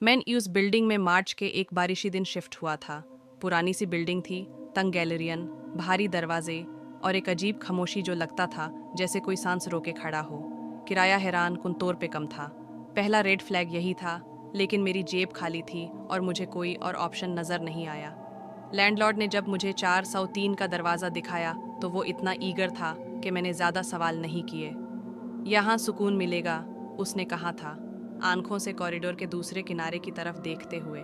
मैं उस बिल्डिंग में मार्च के एक बारिशी दिन शिफ्ट हुआ था। पुरानी सी बिल्डिंग थी, तंग गैलरियन, भारी दरवाजे और एक अजीब खामोशी जो लगता था जैसे कोई सांस रोके खड़ा हो। किराया हैरान कुन तौर पे कम था। पहला रेड फ्लैग यही था, लेकिन मेरी जेब खाली थी और मुझे कोई और ऑप्शन नज़र नहीं आया। लैंडलॉर्ड ने जब मुझे 403 का दरवाज़ा दिखाया तो वो इतना ईगर था कि मैंने ज़्यादा सवाल नहीं किए। यहाँ सुकून मिलेगा, उसने कहा था, आंखों से कॉरिडोर के दूसरे किनारे की तरफ देखते हुए।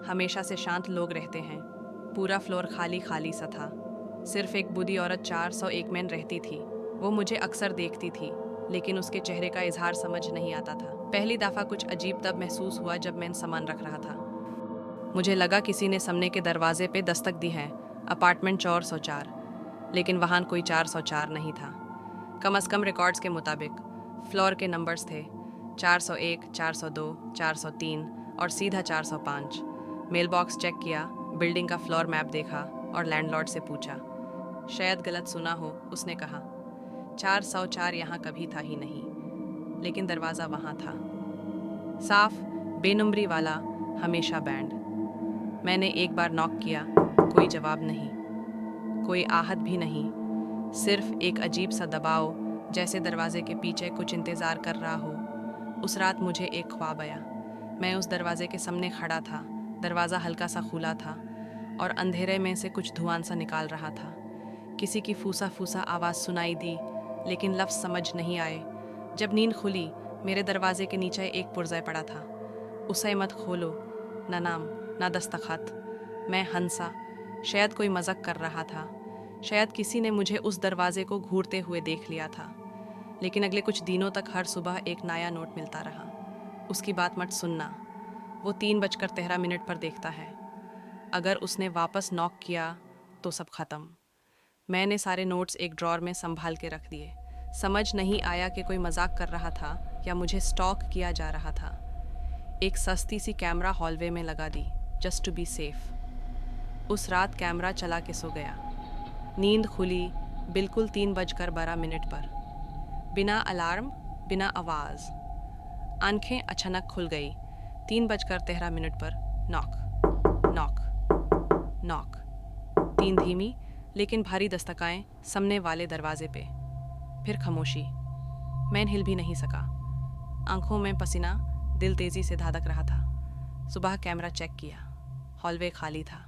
हमेशा से शांत लोग रहते हैं। पूरा फ्लोर खाली खाली सा था। सिर्फ एक बूढ़ी औरत 401 में रहती थी। वो मुझे अक्सर देखती थी, लेकिन उसके चेहरे का इजहार समझ नहीं आता था। पहली दफ़ा कुछ अजीब तब महसूस हुआ जब मैं सामान रख रहा था। मुझे लगा किसी ने सामने के दरवाजे पे दस्तक दी है, अपार्टमेंट 404। लेकिन वहाँ कोई 404 नहीं था। कम से कम रिकॉर्ड्स के मुताबिक फ्लोर के नंबर्स थे 401, 402, 403 और सीधा 405। मेल बॉक्स चेक किया, बिल्डिंग का फ्लोर मैप देखा और लैंडलॉर्ड से पूछा। शायद गलत सुना हो, उसने कहा। 404 यहाँ कभी था ही नहीं, लेकिन दरवाज़ा वहाँ था, साफ, बेनम्बरी वाला, हमेशा बैंड। मैंने एक बार नॉक किया, कोई जवाब नहीं, कोई आहट भी नहीं, सिर्फ एक अजीब सा दबाव, जैसे दरवाजे के पीछे कुछ इंतज़ार कर रहा हो। उस रात मुझे एक ख्वाब आया। मैं उस दरवाजे के सामने खड़ा था। दरवाज़ा हल्का सा खुला था और अंधेरे में से कुछ धुआं सा निकाल रहा था। किसी की फूसा फूसा आवाज़ सुनाई दी, लेकिन लफ्ज़ समझ नहीं आए। जब नींद खुली, मेरे दरवाजे के नीचे एक पुर्ज़ा पड़ा था। उसे मत खोलो, ना नाम, ना दस्तखत। मैं हंसा। शायद कोई मजाक कर रहा था। शायद किसी ने मुझे उस दरवाजे को घूरते हुए देख लिया था। लेकिन अगले कुछ दिनों तक हर सुबह एक नया नोट मिलता रहा। उसकी बात मत सुनना, वो 3:13 पर देखता है। अगर उसने वापस नॉक किया तो सब खत्म। मैंने सारे नोट्स एक ड्रॉर में संभाल के रख दिए। समझ नहीं आया कि कोई मजाक कर रहा था या मुझे स्टॉक किया जा रहा था। एक सस्ती सी कैमरा हॉलवे में लगा दी, जस्ट टू बी सेफ। उस रात कैमरा चला के सो गया। नींद खुली बिल्कुल 3:12 पर, बिना अलार्म, बिना आवाज़। आंखें अचानक खुल गई। 3:13 पर नॉक, नॉक, नॉक। 3 धीमी लेकिन भारी दस्तकाएं सामने वाले दरवाजे पे। फिर खामोशी। मैं हिल भी नहीं सका। आंखों में पसीना, दिल तेजी से धड़क रहा था। सुबह कैमरा चेक किया, हॉलवे खाली था।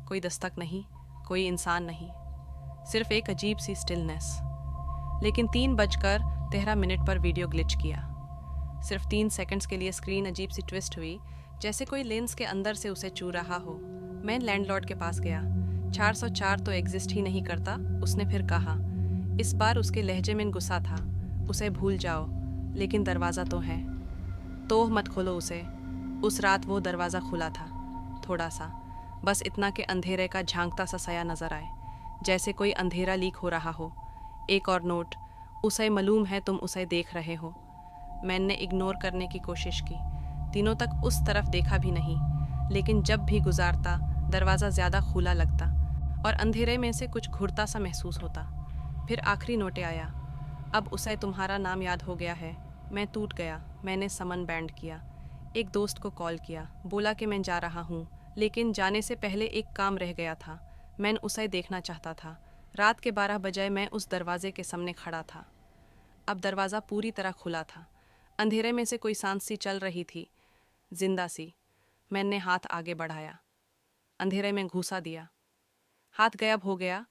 कोई दस्तक नहीं, कोई इंसान नहीं, सिर्फ एक अजीब सी स्टिलनेस। लेकिन 3:13 पर वीडियो ग्लिच किया। सिर्फ 3 सेकंड्स के लिए स्क्रीन अजीब सी ट्विस्ट हुई, जैसे कोई लेंस के अंदर से उसे छू रहा हो। मैं लैंडलॉर्ड के पास गया। 404 तो एग्जिस्ट ही नहीं करता, उसने फिर कहा। इस बार उसके लहजे में गुस्सा था। उसे भूल जाओ, लेकिन दरवाज़ा तो है, तो मत खोलो उसे। उस रात वो दरवाज़ा खुला था, थोड़ा सा, बस इतना कि अंधेरे का झांकता सा साया नजर आए, जैसे कोई अंधेरा लीक हो रहा हो। एक और नोट, उसे मालूम है तुम उसे देख रहे हो। मैंने इग्नोर करने की कोशिश की, दिनों तक उस तरफ देखा भी नहीं, लेकिन जब भी गुजारता दरवाज़ा ज़्यादा खुला लगता और अंधेरे में से कुछ घुरता सा महसूस होता। फिर आखिरी नोटे आया, अब उसे तुम्हारा नाम याद हो गया है। मैं टूट गया। मैंने समन बैंड किया, एक दोस्त को कॉल किया, बोला कि मैं जा रहा हूँ, लेकिन जाने से पहले एक काम रह गया था। मैं उसे देखना चाहता था। रात के 12 बजे मैं उस दरवाजे के सामने खड़ा था। अब दरवाज़ा पूरी तरह खुला था। अंधेरे में से कोई सांस सी चल रही थी, जिंदा सी। मैंने हाथ आगे बढ़ाया, अंधेरे में घुसा दिया। हाथ गायब हो गया,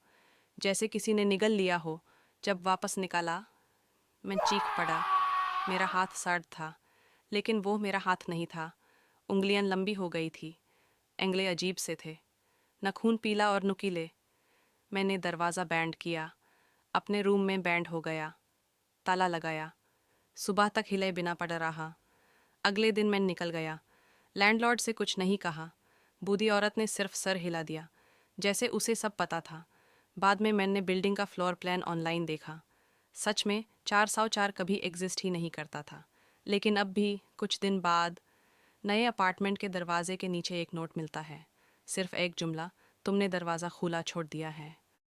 जैसे किसी ने निगल लिया हो। जब वापस निकाला, मैं चीख पड़ा। मेरा हाथ सर्द था, लेकिन वो मेरा हाथ नहीं था। उंगलियां लंबी हो गई थी, एंगले अजीब से थे, नखून पीला और नुकीले। मैंने दरवाज़ा बैंड किया, अपने रूम में बैंड हो गया, ताला लगाया। सुबह तक हिले बिना पड़ा रहा। अगले दिन मैं निकल गया। लैंडलॉर्ड से कुछ नहीं कहा। बूढ़ी औरत ने सिर्फ सर हिला दिया, जैसे उसे सब पता था। बाद में मैंने बिल्डिंग का फ्लोर प्लान ऑनलाइन देखा। सच में 404 कभी एग्जिस्ट ही नहीं करता था। लेकिन अब भी कुछ दिन बाद नए अपार्टमेंट के दरवाजे के नीचे एक नोट मिलता है, सिर्फ एक जुमला, तुमने दरवाज़ा खुला छोड़ दिया है।